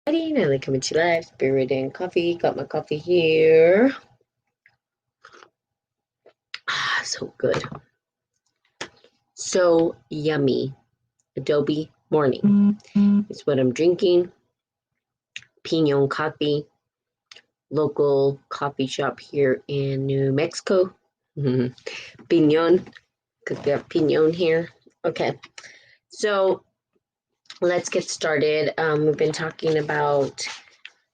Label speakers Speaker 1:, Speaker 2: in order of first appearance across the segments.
Speaker 1: I like coming to live, spirit and coffee. Got my coffee here. So good. So yummy. Adobe morning is what I'm drinking. Pinon coffee, local coffee shop here in New Mexico. Pinon, because we have pinon here. Okay, so let's get started. We've been talking about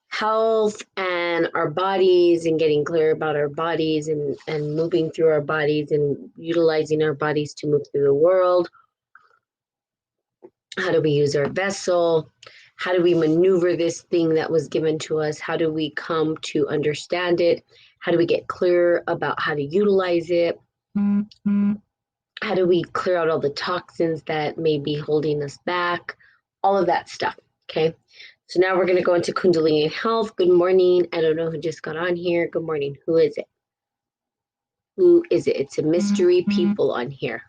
Speaker 1: health and our bodies and getting clear about our bodies and moving through our bodies and utilizing our bodies to move through the world. How do we use our vessel? How do we maneuver this thing that was given to us? How do we come to understand it? How do we get clear about how to utilize it? How do we clear out all the toxins that may be holding us back? All of that stuff, okay? So now we're going to go into Kundalini Health. Good morning. I don't know who just got on here. Good morning. Who is it? Who is it? It's a mystery people on here.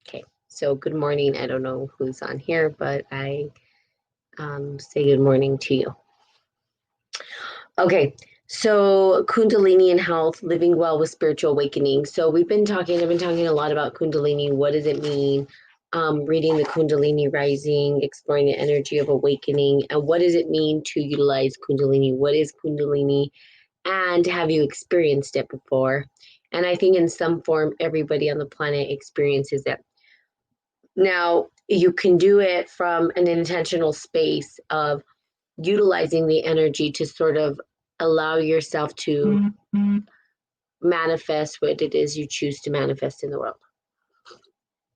Speaker 1: Okay, so good morning. I don't know who's on here, but I say good morning to you. Okay, so Kundalini and Health, living well with spiritual awakening. So I've been talking a lot about Kundalini. What does it mean? Reading the Kundalini Rising, exploring the energy of awakening, and what does it mean to utilize Kundalini? What is Kundalini? And have you experienced it before? And I think in some form, everybody on the planet experiences it. Now, you can do it from an intentional space of utilizing the energy to sort of allow yourself to manifest what it is you choose to manifest in the world.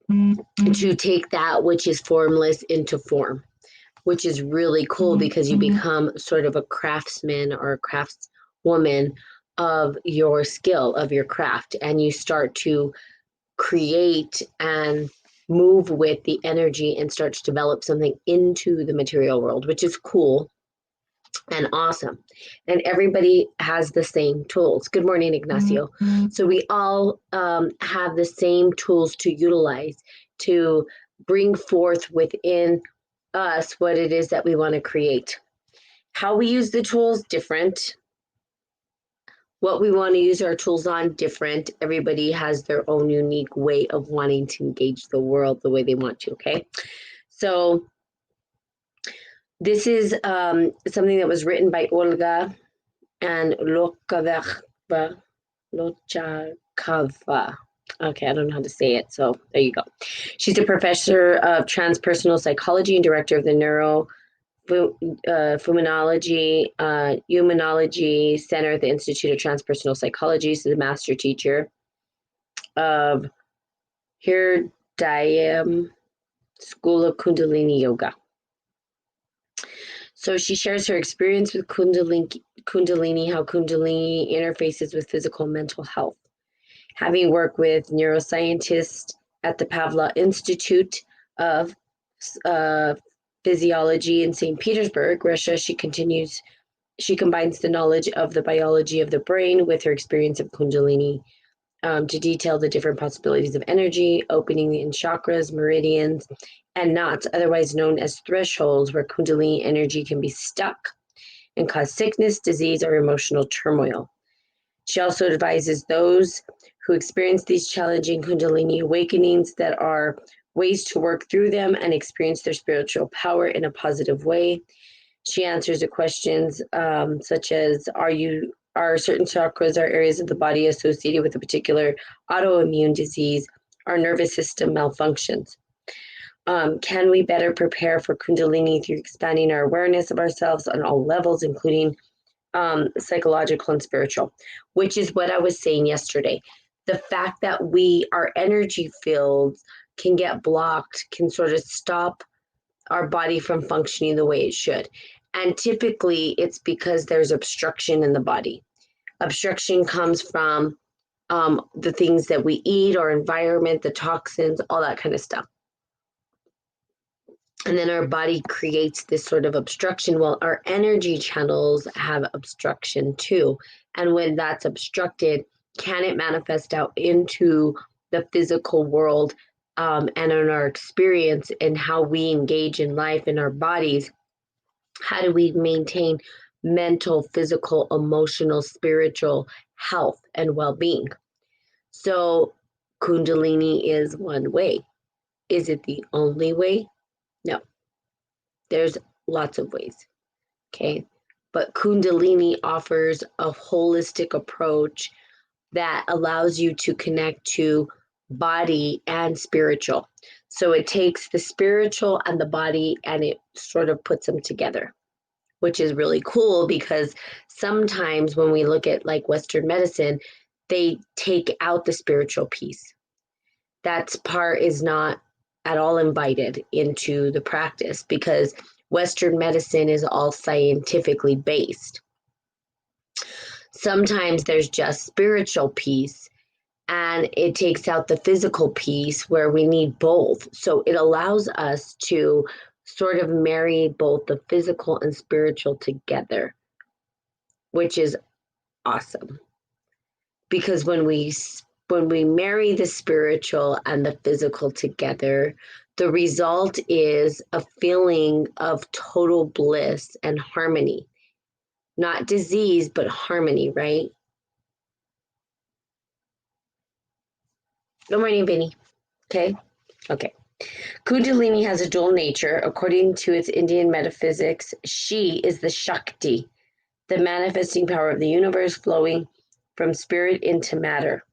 Speaker 1: To take that which is formless into form, which is really cool because you become sort of a craftsman or a craftswoman of your skill, of your craft, and you start to create and move with the energy and start to develop something into the material world, which is cool and awesome. And everybody has the same tools. Good morning, Ignacio. So we all have the same tools to utilize to bring forth within us what it is that we want to create. How we use the tools, different. What we want to use our tools on, different. Everybody has their own unique way of wanting to engage the world the way they want to, okay? So this is something that was written by Olga and Lochakova. Okay, I don't know how to say it, so there you go. She's a professor of transpersonal psychology and director of the Humanology Center at the Institute of Transpersonal Psychology. She's a master teacher of Hridayam School of Kundalini Yoga. So she shares her experience with Kundalini, how Kundalini interfaces with physical and mental health. Having worked with neuroscientists at the Pavla Institute of Physiology in St. Petersburg, Russia, she combines the knowledge of the biology of the brain with her experience of Kundalini to detail the different possibilities of energy, opening in chakras, meridians, and knots, otherwise known as thresholds, where Kundalini energy can be stuck and cause sickness, disease, or emotional turmoil. She also advises those who experience these challenging Kundalini awakenings that are ways to work through them and experience their spiritual power in a positive way. She answers the questions such as, are certain chakras or areas of the body associated with a particular autoimmune disease or nervous system malfunctions? Can we better prepare for Kundalini through expanding our awareness of ourselves on all levels, including psychological and spiritual, which is what I was saying yesterday. The fact that our energy fields can get blocked can sort of stop our body from functioning the way it should. And typically it's because there's obstruction in the body. Obstruction comes from the things that we eat, our environment, the toxins, all that kind of stuff. And then our body creates this sort of obstruction. Well, our energy channels have obstruction too. And when that's obstructed, can it manifest out into the physical world and in our experience and how we engage in life in our bodies, how do we maintain mental, physical, emotional, spiritual health and well-being? So Kundalini is one way. Is it the only way? No, there's lots of ways. Okay. But Kundalini offers a holistic approach that allows you to connect to body and spiritual. So it takes the spiritual and the body and it sort of puts them together, which is really cool because sometimes when we look at like Western medicine, they take out the spiritual piece. That part is not at all invited into the practice because Western medicine is all scientifically based. Sometimes there's just spiritual piece and it takes out the physical piece where we need both. So it allows us to sort of marry both the physical and spiritual together, which is awesome. Because when we marry the spiritual and the physical together, the result is a feeling of total bliss and harmony. Not disease, but harmony, right? Good morning, Vinny. Okay. Okay. Kundalini has a dual nature. According to its Indian metaphysics, she is the Shakti, the manifesting power of the universe flowing from spirit into matter.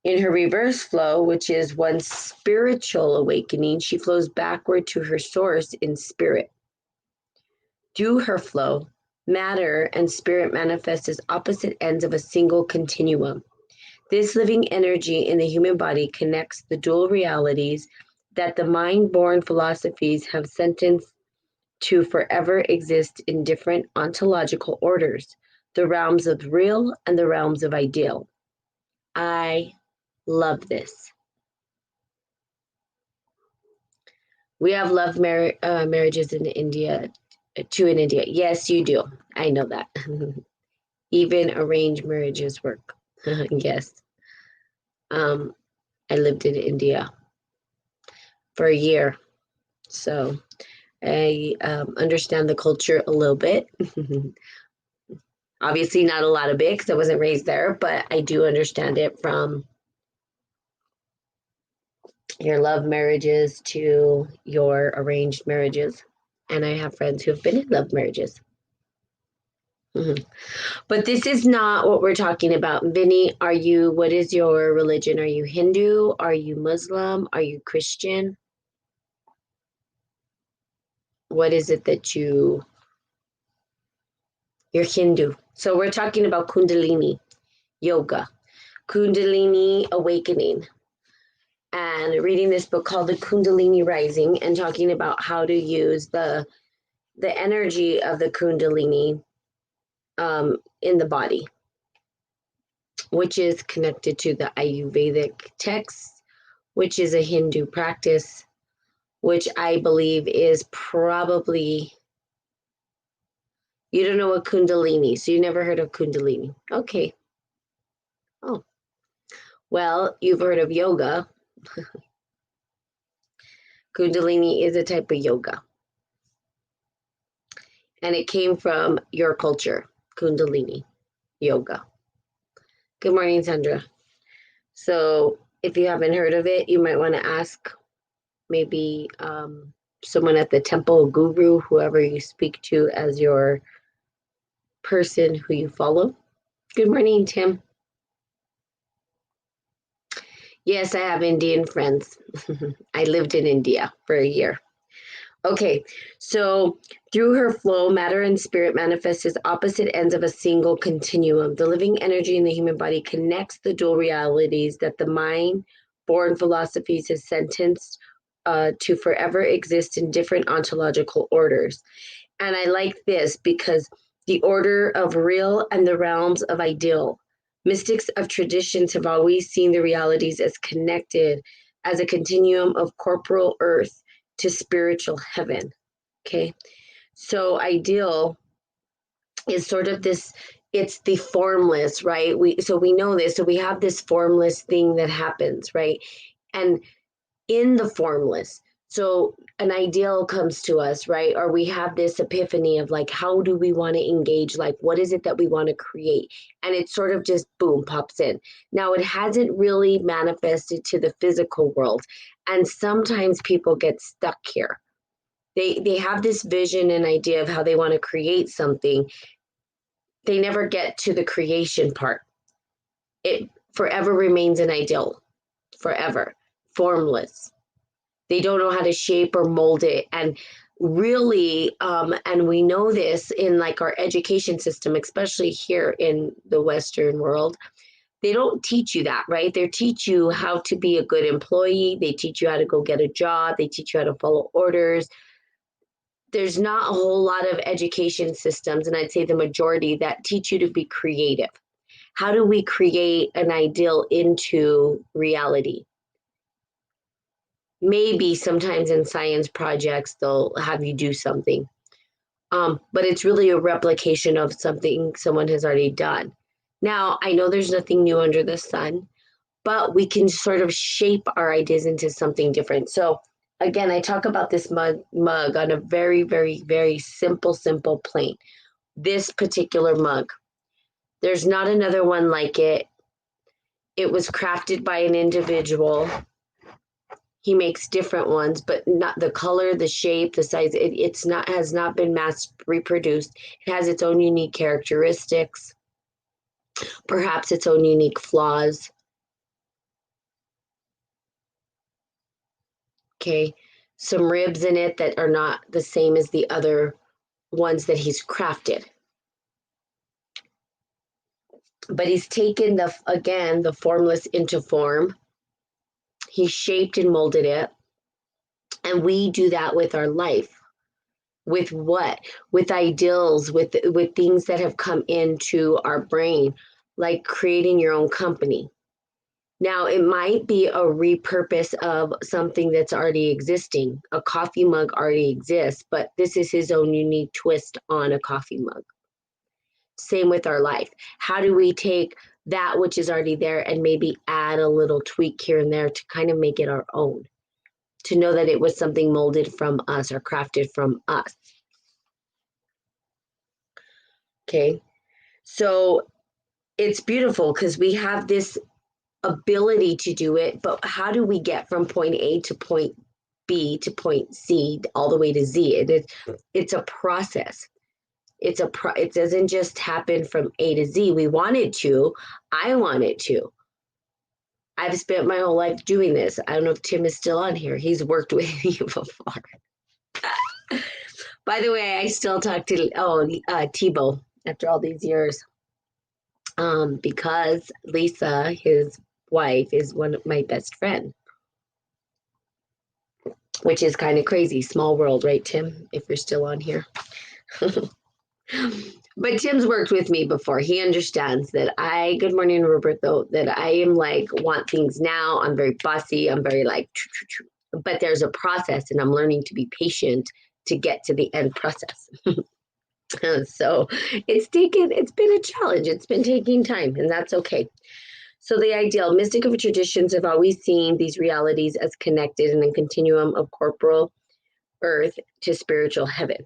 Speaker 1: In her reverse flow, which is one spiritual awakening, she flows backward to her source in spirit. Through her flow, matter and spirit manifest as opposite ends of a single continuum. This living energy in the human body connects the dual realities that the mind-born philosophies have sentenced to forever exist in different ontological orders, the realms of real and the realms of ideal. I love this. We have love marriages in India, too, in India. Yes, you do. I know that. Even arranged marriages work. Yes. Um, I lived in India for a year, so I understand the culture a little bit. Obviously, not a lot of it because I wasn't raised there, but I do understand it from your love marriages to your arranged marriages. And I have friends who have been in love marriages. Mhm. But this is not what we're talking about. Vinny, what is your religion? Are you Hindu? Are you Muslim? Are you Christian? What is it that you're Hindu? So we're talking about Kundalini yoga, Kundalini awakening, and reading this book called The Kundalini Rising and talking about how to use the energy of the Kundalini in the body, which is connected to the Ayurvedic texts, which is a Hindu practice, which I believe is probably, you don't know what Kundalini, so you never heard of Kundalini. Okay. Oh, well, you've heard of yoga. Kundalini is a type of yoga. And it came from your culture, Kundalini yoga. Good morning, Sandra. So if you haven't heard of it, you might want to ask maybe someone at the temple guru, whoever you speak to as your person who you follow. Good morning, Tim. Yes, I have Indian friends. I lived in India for a year. Okay, so through her flow, matter and spirit manifest as opposite ends of a single continuum. The living energy in the human body connects the dual realities that the mind-born philosophies have sentenced to forever exist in different ontological orders. And I like this because the order of real and the realms of ideal. Mystics of traditions have always seen the realities as connected as a continuum of corporal earth to spiritual heaven. Okay. So ideal is sort of this, it's the formless, right? We know this. So we have this formless thing that happens, right? And in the formless. So an ideal comes to us, right? Or we have this epiphany of like, how do we want to engage? Like, what is it that we want to create? And it sort of just boom, pops in. Now, it hasn't really manifested to the physical world. And sometimes people get stuck here. They have this vision and idea of how they want to create something. They never get to the creation part. It forever remains an ideal, forever, formless. They don't know how to shape or mold it. And really, and we know this in like our education system, especially here in the Western world, they don't teach you that, right? They teach you how to be a good employee. They teach you how to go get a job. They teach you how to follow orders. There's not a whole lot of education systems, and I'd say the majority, that teach you to be creative. How do we create an ideal into reality? Maybe sometimes in science projects, they'll have you do something. But it's really a replication of something someone has already done. Now, I know there's nothing new under the sun, but we can sort of shape our ideas into something different. So, again, I talk about this mug on a very, very, very simple plane. This particular mug, there's not another one like it. It was crafted by an individual. He makes different ones, but not the color, the shape, the size. It's not, has not been mass reproduced. It has its own unique characteristics, perhaps its own unique flaws. Okay, some ribs in it that are not the same as the other ones that he's crafted. But he's taken the formless into form. He shaped and molded it. And we do that with our life. With what? With ideals, with things that have come into our brain, like creating your own company. Now, it might be a repurpose of something that's already existing. A coffee mug already exists, but this is his own unique twist on a coffee mug. Same with our life. How do we take that which is already there and maybe add a little tweak here and there to kind of make it our own? To know that it was something molded from us or crafted from us. Okay, so it's beautiful because we have this ability to do it, but how do we get from point A to point B to point C all the way to Z? It's a process. It doesn't just happen from A to Z. We want it to. I want it to. I've spent my whole life doing this. I don't know if Tim is still on here. He's worked with me before. By the way, I still talk to Tebow after all these years, because Lisa, his wife, is one of my best friend, which is kind of crazy. Small world, right, Tim? If you're still on here. But Tim's worked with me before. He understands that good morning, Roberto, that I am like, want things now. I'm very bossy. I'm very like, but there's a process and I'm learning to be patient to get to the end process. So it's been a challenge. It's been taking time, and that's okay. So the ideal mystic of traditions have always seen these realities as connected in a continuum of corporal earth to spiritual heaven.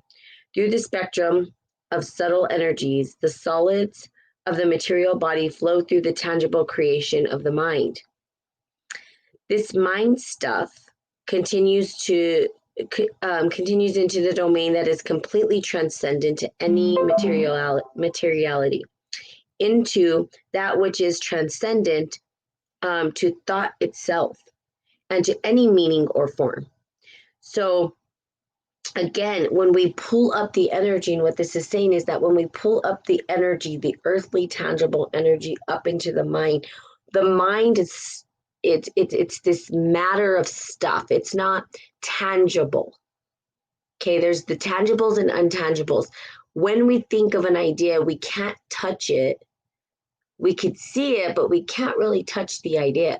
Speaker 1: Through the spectrum of subtle energies, the solids of the material body flow through the tangible creation of the mind. This mind stuff continues into the domain that is completely transcendent to any materiality, into that which is transcendent to thought itself and to any meaning or form. So again, when we pull up the energy, and what this is saying is that when we pull up the energy, the earthly tangible energy up into the mind is it's this matter of stuff. It's not tangible. Okay, there's the tangibles and untangibles. When we think of an idea, we can't touch it. We could see it, but we can't really touch the idea.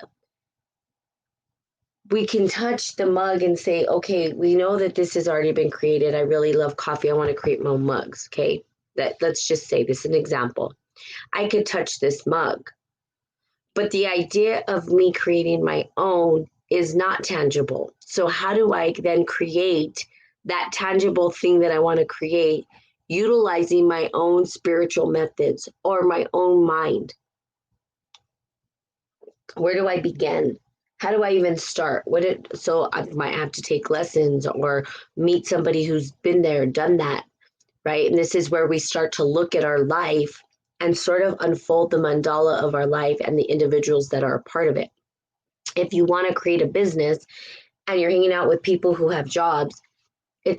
Speaker 1: We can touch the mug and say, okay, we know that this has already been created. I really love coffee. I want to create my own mugs. Okay, let's just say this is an example. I could touch this mug. But the idea of me creating my own is not tangible. So how do I then create that tangible thing that I want to create utilizing my own spiritual methods or my own mind? Where do I begin? How do I even start? So I might have to take lessons or meet somebody who's been there, done that, right? And this is where we start to look at our life and sort of unfold the mandala of our life and the individuals that are a part of it. If you want to create a business and you're hanging out with people who have jobs, the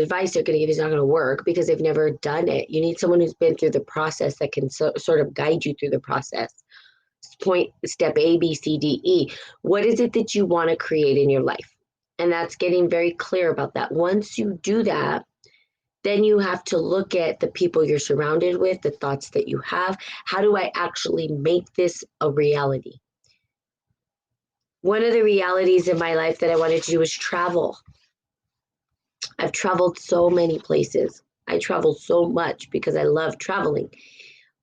Speaker 1: advice they're gonna give you is not gonna work because they've never done it. You need someone who's been through the process that can sort of guide you through the process. Step A, B, C, D, E. What is it that you want to create in your life? And that's getting very clear about that. Once you do that, then you have to look at the people you're surrounded with, the thoughts that you have. How do I actually make this a reality? One of the realities in my life that I wanted to do was travel. I've traveled so many places. I travel so much because I love traveling.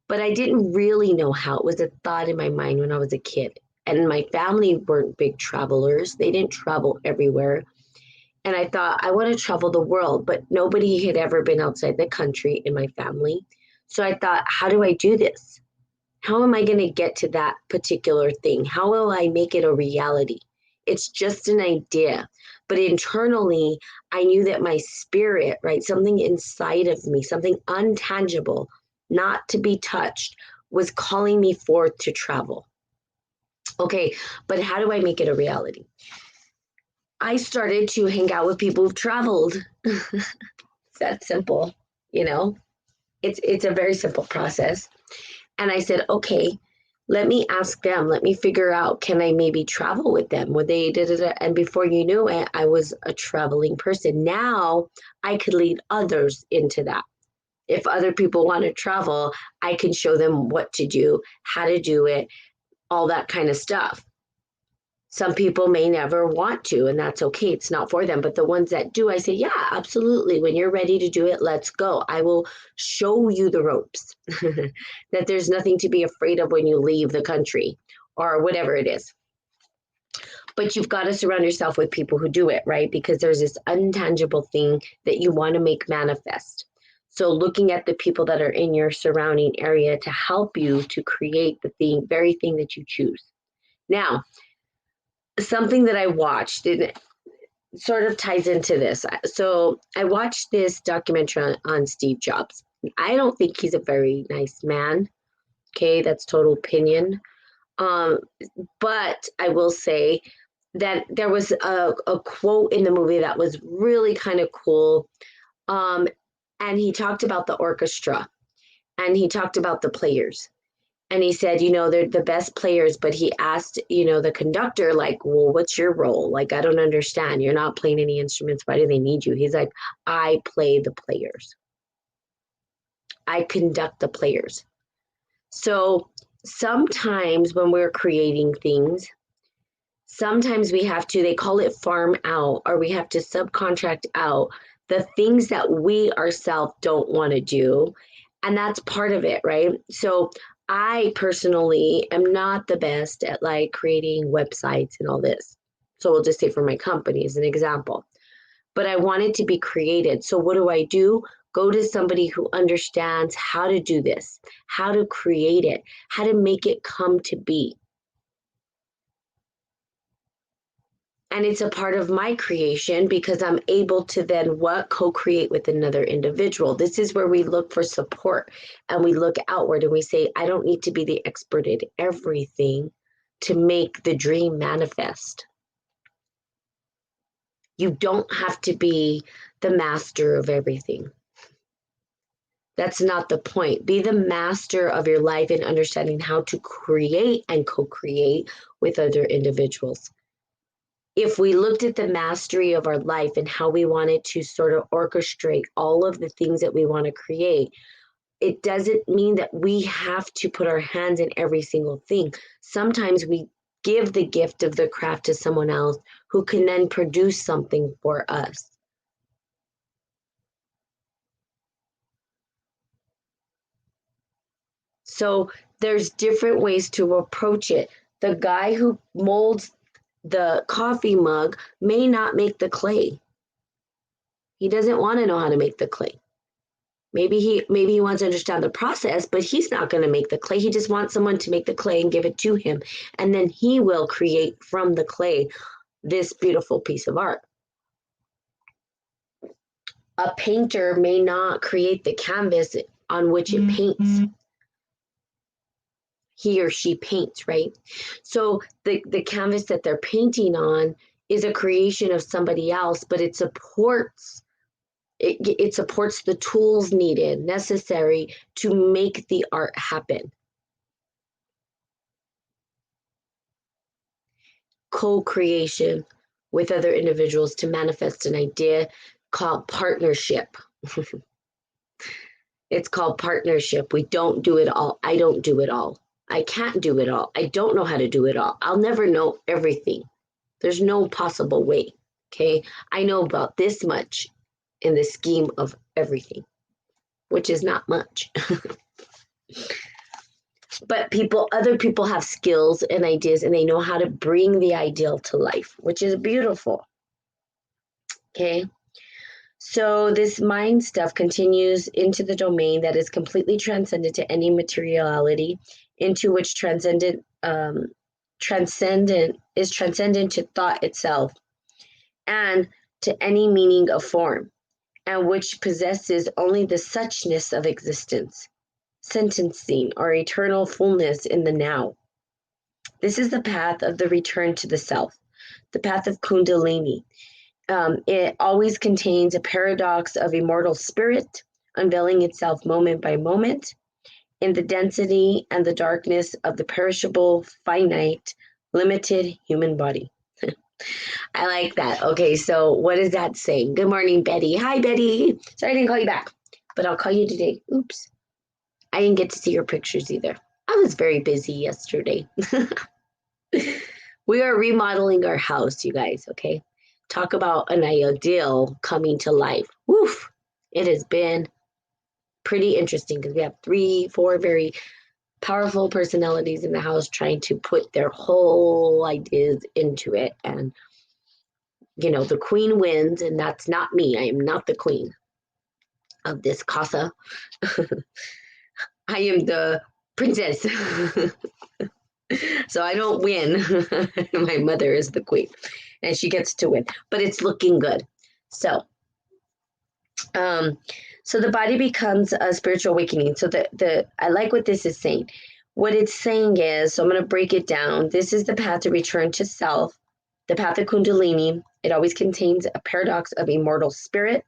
Speaker 1: But I didn't really know how. It was a thought in my mind when I was a kid. And my family weren't big travelers. They didn't travel everywhere. And I thought, I want to travel the world, but nobody had ever been outside the country in my family. So I thought, how do I do this? How am I going to get to that particular thing? How will I make it a reality? It's just an idea. But internally, I knew that my spirit, right, something inside of me, something untangible, not to be touched, was calling me forth to travel. Okay, but how do I make it a reality? I started to hang out with people who've traveled. It's that simple, you know? It's a very simple process. And I said, okay, let me ask them. Let me figure out, can I maybe travel with them? Would they, da, da, da. And before you knew it, I was a traveling person. Now I could lead others into that. If other people want to travel, I can show them what to do, how to do it, all that kind of stuff. Some people may never want to, and that's okay. It's not for them. But the ones that do, I say, yeah, absolutely. When you're ready to do it, let's go. I will show you the ropes, that there's nothing to be afraid of when you leave the country or whatever it is. But you've got to surround yourself with people who do it, right? Because there's this intangible thing that you want to make manifest. So looking at the people that are in your surrounding area to help you to create the very thing that you choose. Now, something that I watched, and it sort of ties into this. So I watched this documentary on Steve Jobs. I don't think he's a very nice man. Okay, that's total opinion. Um, but I will say that there was a quote in the movie that was really kind of cool. And he talked about the orchestra and he talked about the players. And he said, they're the best players, but he asked, the conductor, like, well, what's your role? Like, I don't understand. You're not playing any instruments. Why do they need you? He's like, I play the players. I conduct the players. So sometimes when we're creating things, sometimes they call it farm out, or we have to subcontract out the things that we ourselves don't want to do. And that's part of it, right? So I personally am not the best at like creating websites and all this. So we'll just say for my company as an example. But I want it to be created. So what do? Go to somebody who understands how to do this, how to create it, how to make it come to be. And it's a part of my creation because I'm able to then co-create with another individual. This is where we look for support and we look outward and we say, I don't need to be the expert at everything to make the dream manifest. You don't have to be the master of everything. That's not the point. Be the master of your life in understanding how to create and co-create with other individuals. If we looked at the mastery of our life and how we wanted to sort of orchestrate all of the things that we want to create, it doesn't mean that we have to put our hands in every single thing. Sometimes we give the gift of the craft to someone else who can then produce something for us. So there's different ways to approach it. The guy who molds the coffee mug may not make the clay. He doesn't want to know how to make the clay. Maybe he wants to understand the process, but he's not going to make the clay. He just wants someone to make the clay and give it to him. And then he will create from the clay this beautiful piece of art. A painter may not create the canvas on which it paints. He or she paints, right? So the canvas that they're painting on is a creation of somebody else, but it supports the tools needed, necessary to make the art happen. Co-creation with other individuals to manifest an idea called partnership. It's called partnership. We don't do it all. I don't do it all. I can't do it all. I don't know how to do it all. I'll never know everything. There's no possible way. Okay. I know about this much in the scheme of everything, which is not much. But other people have skills and ideas, and they know how to bring the ideal to life, which is beautiful. Okay. So this mind stuff continues into the domain that is completely transcendent to any materiality, into which transcendent is transcendent to thought itself and to any meaning of form, and which possesses only the suchness of existence, sentencing or eternal fullness in the now. This is the path of the return to the self, the path of Kundalini. It always contains a paradox of immortal spirit, unveiling itself moment by moment in the density and the darkness of the perishable, finite, limited human body. I like that. Okay, so what is that saying? Good morning, Betty. Hi, Betty. Sorry I didn't call you back, but I'll call you today. Oops. I didn't get to see your pictures either. I was very busy yesterday. We are remodeling our house, you guys, okay? Talk about an ideal coming to life. Woof. It has been pretty interesting because we have 3-4 very powerful personalities in the house trying to put their whole ideas into it. And, the queen wins, and that's not me. I am not the queen of this casa. I am the princess. So I don't win. My mother is the queen, and she gets to win. But it's looking good. So the body becomes a spiritual awakening. So I like what this is saying. What it's saying is, so I'm going to break it down. This is the path to return to self, the path of Kundalini. It always contains a paradox of immortal spirit,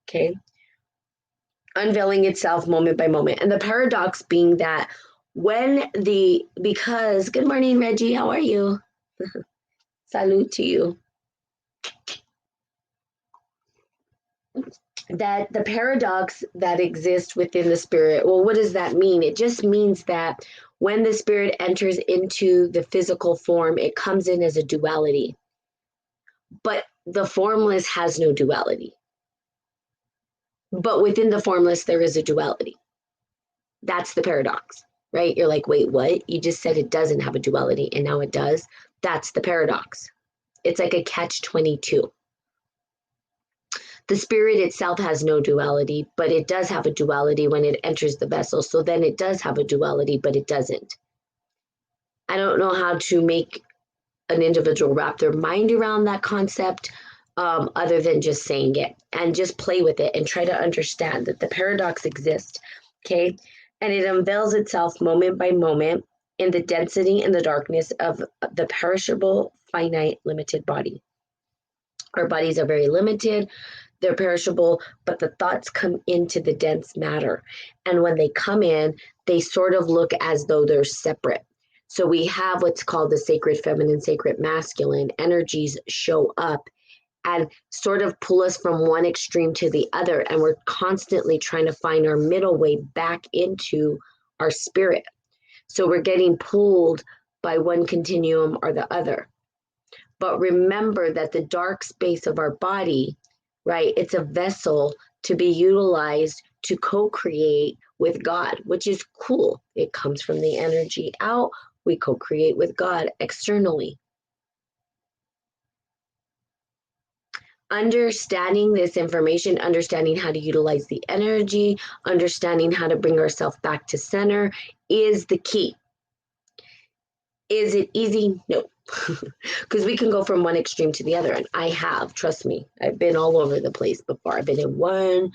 Speaker 1: okay, unveiling itself moment by moment. And the paradox being that because, good morning, Reggie, how are you? Salute to you. That the paradox that exists within the spirit, well, what does that mean? It just means that when the spirit enters into the physical form, it comes in as a duality. But the formless has no duality. But within the formless, there is a duality. That's the paradox, right? You're like, wait, what? You just said it doesn't have a duality, and now it does. That's the paradox. It's like a catch-22. The spirit itself has no duality, but it does have a duality when it enters the vessel. So then it does have a duality, but it doesn't. I don't know how to make an individual wrap their mind around that concept, other than just saying it, and just play with it and try to understand that the paradox exists, okay? And it unveils itself moment by moment in the density and the darkness of the perishable, finite, limited body. Our bodies are very limited. They're perishable, but the thoughts come into the dense matter. And when they come in, they sort of look as though they're separate. So we have what's called the sacred feminine, sacred masculine energies show up and sort of pull us from one extreme to the other. And we're constantly trying to find our middle way back into our spirit. So we're getting pulled by one continuum or the other. But remember that the dark space of our body, right, it's a vessel to be utilized to co-create with God, which is cool. It comes from the energy out. We co-create with God externally. Understanding this information, understanding how to utilize the energy, understanding how to bring ourselves back to center is the key. Is it easy? No. Because we can go from one extreme to the other. And I have, trust me, I've been all over the place before. I've been in one,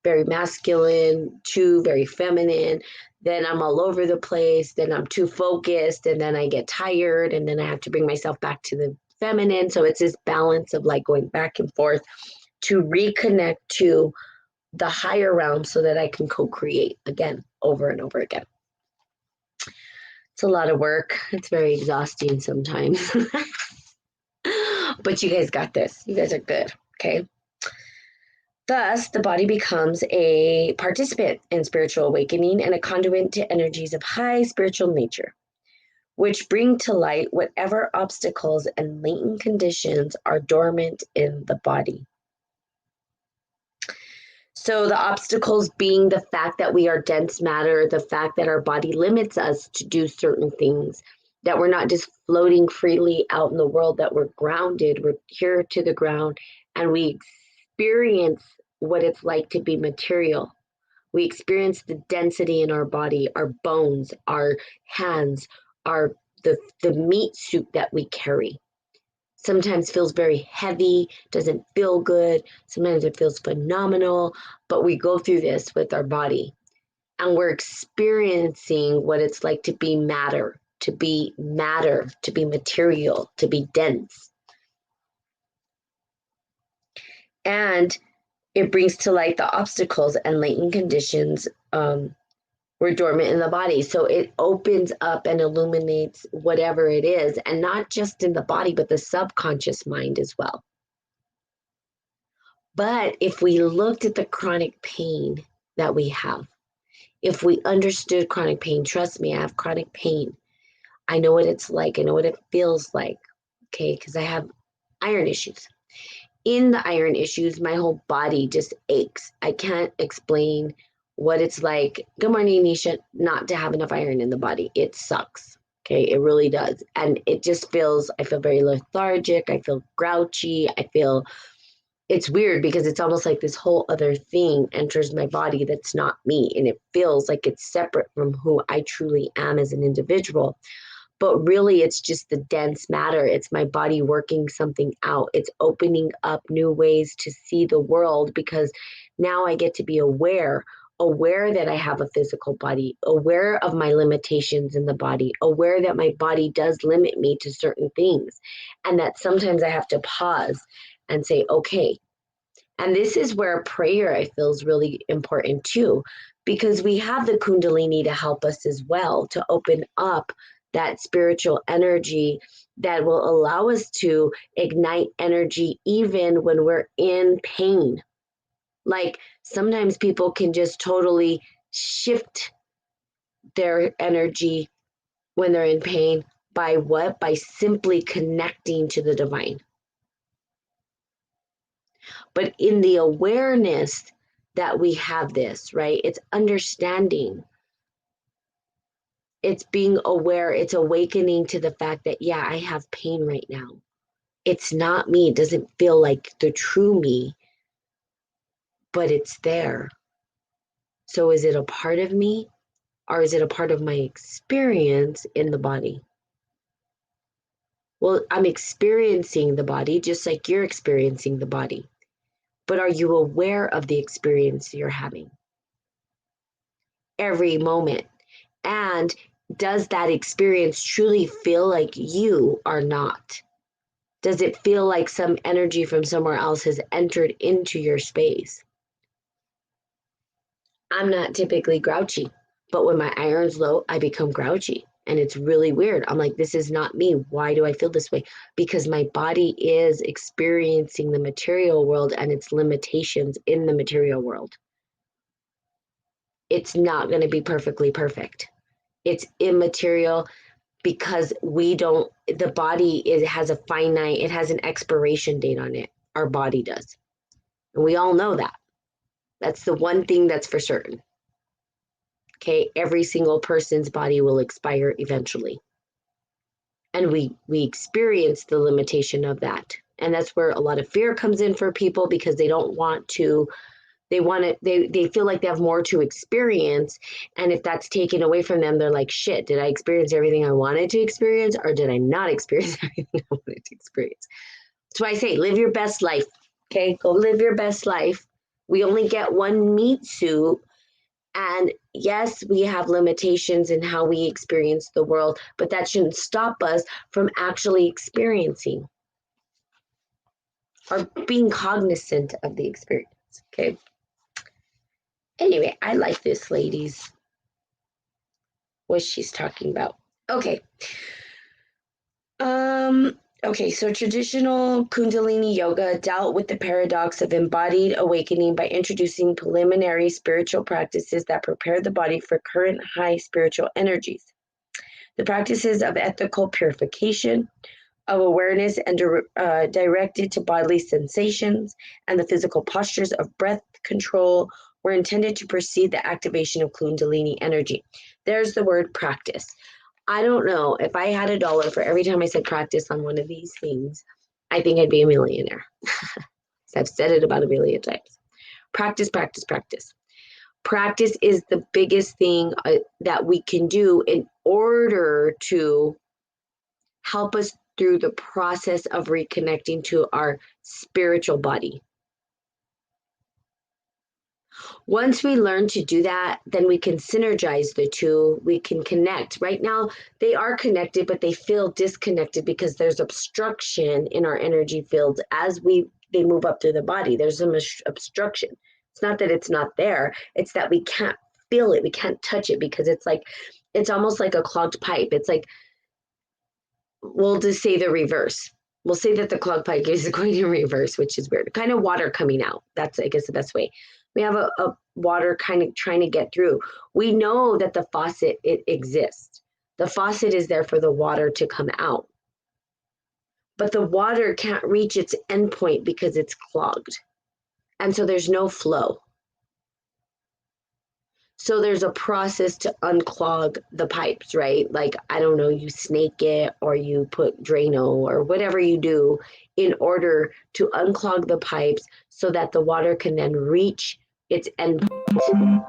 Speaker 1: very masculine, two, very feminine. Then I'm all over the place. Then I'm too focused. And then I get tired. And then I have to bring myself back to the feminine. So it's this balance of like going back and forth to reconnect to the higher realm so that I can co-create again, over and over again. It's a lot of work. It's very exhausting sometimes. But you guys got this. You guys are good. Okay. Thus, the body becomes a participant in spiritual awakening and a conduit to energies of high spiritual nature, which bring to light whatever obstacles and latent conditions are dormant in the body. So the obstacles being the fact that we are dense matter, the fact that our body limits us to do certain things, that we're not just floating freely out in the world, that we're grounded, we're here to the ground, and we experience what it's like to be material. We experience the density in our body, our bones, our hands, the meat suit that we carry. Sometimes feels very heavy, doesn't feel good. Sometimes it feels phenomenal, but we go through this with our body and we're experiencing what it's like to be matter, to be material, to be dense. And it brings to light the obstacles and latent conditions were dormant in the body. So it opens up and illuminates whatever it is, and not just in the body, but the subconscious mind as well. But if we looked at the chronic pain that we have, if we understood chronic pain, trust me, I have chronic pain. I know what it's like. I know what it feels like. Okay, because I have iron issues. In the iron issues, my whole body just aches. I can't explain what it's like. Good morning, Nisha. Not to have enough iron in the body. It sucks. Okay, it really does. And it just feels, I feel very lethargic. I feel grouchy. It's weird because it's almost like this whole other thing enters my body that's not me. And it feels like it's separate from who I truly am as an individual. But really, it's just the dense matter. It's my body working something out. It's opening up new ways to see the world because now I get to be aware that I have a physical body, aware of my limitations in the body, aware that my body does limit me to certain things, and that sometimes I have to pause and say, okay. And this is where prayer, I feel, is really important too, because we have the Kundalini to help us as well, to open up that spiritual energy that will allow us to ignite energy even when we're in pain. Like sometimes people can just totally shift their energy when they're in pain by what? By simply connecting to the divine. But in the awareness that we have this, right? It's understanding. It's being aware. It's awakening to the fact that, yeah, I have pain right now. It's not me. It doesn't feel like the true me, but it's there. So is it a part of me or is it a part of my experience in the body? Well, I'm experiencing the body just like you're experiencing the body. But are you aware of the experience you're having? Every moment. And does that experience truly feel like you are not? Does it feel like some energy from somewhere else has entered into your space? I'm not typically grouchy, but when my iron's low, I become grouchy. And it's really weird. I'm like, this is not me. Why do I feel this way? Because my body is experiencing the material world and its limitations in the material world. It's not going to be perfectly perfect. It's immaterial because the body has a finite, it has an expiration date on it. Our body does. And we all know that. That's the one thing that's for certain. Okay, every single person's body will expire eventually. And we experience the limitation of that. And that's where a lot of fear comes in for people, because they don't want to, they feel like they have more to experience. And if that's taken away from them, they're like, shit, did I experience everything I wanted to experience, or did I not experience everything I wanted to experience? That's why I say live your best life. Okay, go live your best life. We only get one meat suit. And yes, we have limitations in how we experience the world, but that shouldn't stop us from actually experiencing or being cognizant of the experience. Okay. Anyway, I like this, ladies, what she's talking about. Okay. Okay, so traditional Kundalini yoga dealt with the paradox of embodied awakening by introducing preliminary spiritual practices that prepare the body for current high spiritual energies. The practices of ethical purification, of awareness and directed to bodily sensations, and the physical postures of breath control were intended to precede the activation of Kundalini energy. There's the word practice. I don't know, if I had $1 for every time I said practice on one of these things, I think I'd be a millionaire. I've said it about 1,000,000 times. Practice, practice, practice. Practice is the biggest thing that we can do in order to help us through the process of reconnecting to our spiritual body. Once we learn to do that, then we can synergize the two. We can connect. Right now, they are connected, but they feel disconnected because there's obstruction in our energy fields as they move up through the body. There's some obstruction. It's not that it's not there. It's that we can't feel it. We can't touch it because it's almost like a clogged pipe. It's like, we'll just say the reverse. We'll say that the clogged pipe is going in reverse, which is weird. Kind of water coming out. That's, I guess, the best way. We have a water kind of trying to get through. We know that the faucet, it exists. The faucet is there for the water to come out. But the water can't reach its endpoint because it's clogged. And so there's no flow. So there's a process to unclog the pipes, right? Like, I don't know, you snake it or you put Drano or whatever you do in order to unclog the pipes so that the water can then reach its endpoint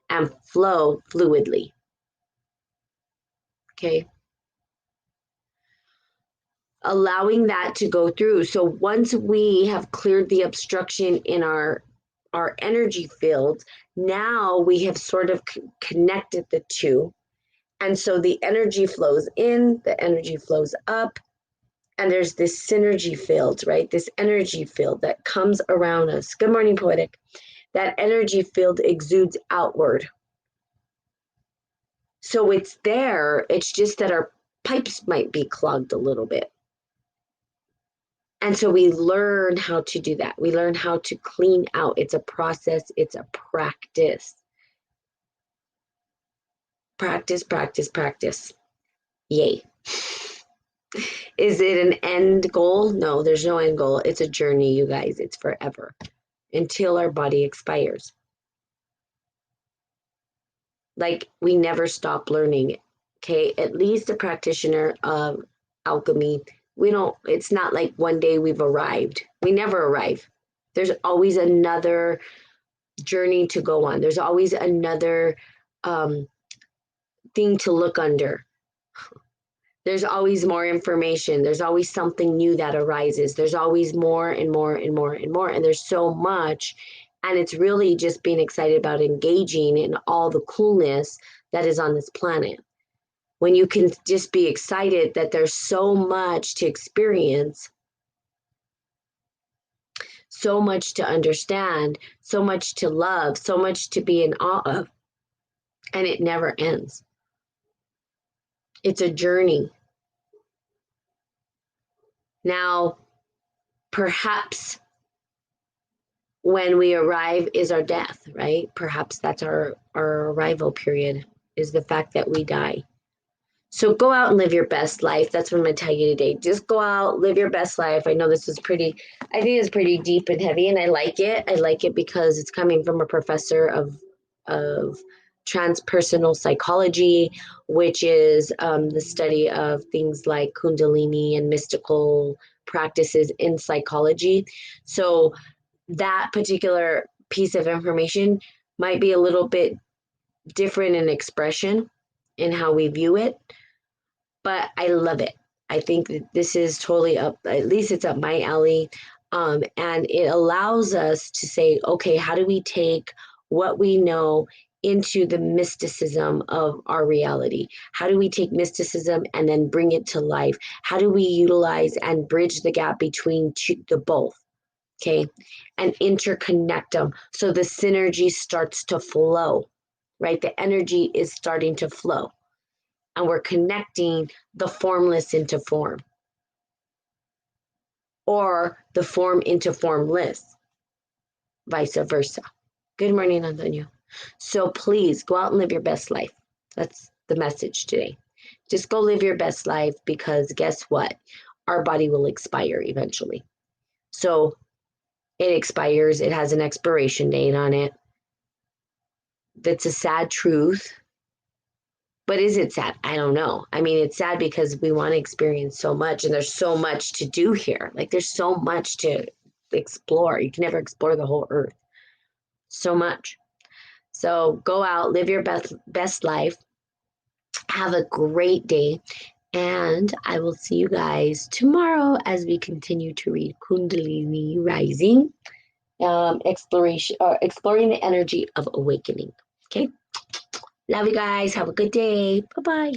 Speaker 1: and flow fluidly. Okay. Allowing that to go through. So once we have cleared the obstruction in our energy field, now we have sort of connected the two. And so the energy flows in, the energy flows up, and there's this synergy field, right? This energy field that comes around us. Good morning, Poetic. That energy field exudes outward. So it's there, it's just that our pipes might be clogged a little bit. And so we learn how to do that. We learn how to clean out. It's a process, it's a practice. Practice, practice, practice. Yay. Is it an end goal? No, there's no end goal. It's a journey, you guys. It's forever until our body expires. Like, we never stop learning. Okay, at least a practitioner of alchemy, it's not like one day we've arrived. We never arrive. There's always another journey to go on. There's always another thing to look under. There's always more information. There's always something new that arises. There's always more and more and more and more. And there's so much. And it's really just being excited about engaging in all the coolness that is on this planet. When you can just be excited that there's so much to experience, so much to understand, so much to love, so much to be in awe of, and it never ends. It's a journey. Now, perhaps when we arrive is our death, right? Perhaps that's our arrival period, is the fact that we die. So go out and live your best life. That's what I'm going to tell you today. Just go out, live your best life. I know this is I think it's pretty deep and heavy, and I like it. I like it because it's coming from a professor of transpersonal psychology, which is the study of things like Kundalini and mystical practices in psychology. So that particular piece of information might be a little bit different in expression in how we view it, but I love it. I think that this is totally up, at least it's up my alley. And it allows us to say, okay, how do we take what we know into the mysticism of our reality? How do we take mysticism and then bring it to life? How do we utilize and bridge the gap between the both? Okay, and interconnect them so the synergy starts to flow, right? The energy is starting to flow, and we're connecting the formless into form, or the form into formless, vice versa. Good morning, Antonio. So please go out and live your best life. That's the message today. Just go live your best life, because guess what? Our body will expire eventually. So it expires, it has an expiration date on it. That's a sad truth. But is it sad? I don't know. I mean, it's sad because we want to experience so much, and there's so much to do here. Like, there's so much to explore. You can never explore the whole earth. So much. So go out, live your best life. Have a great day. And I will see you guys tomorrow as we continue to read Kundalini Rising, exploring the energy of awakening. Okay. Love you guys. Have a good day. Bye bye.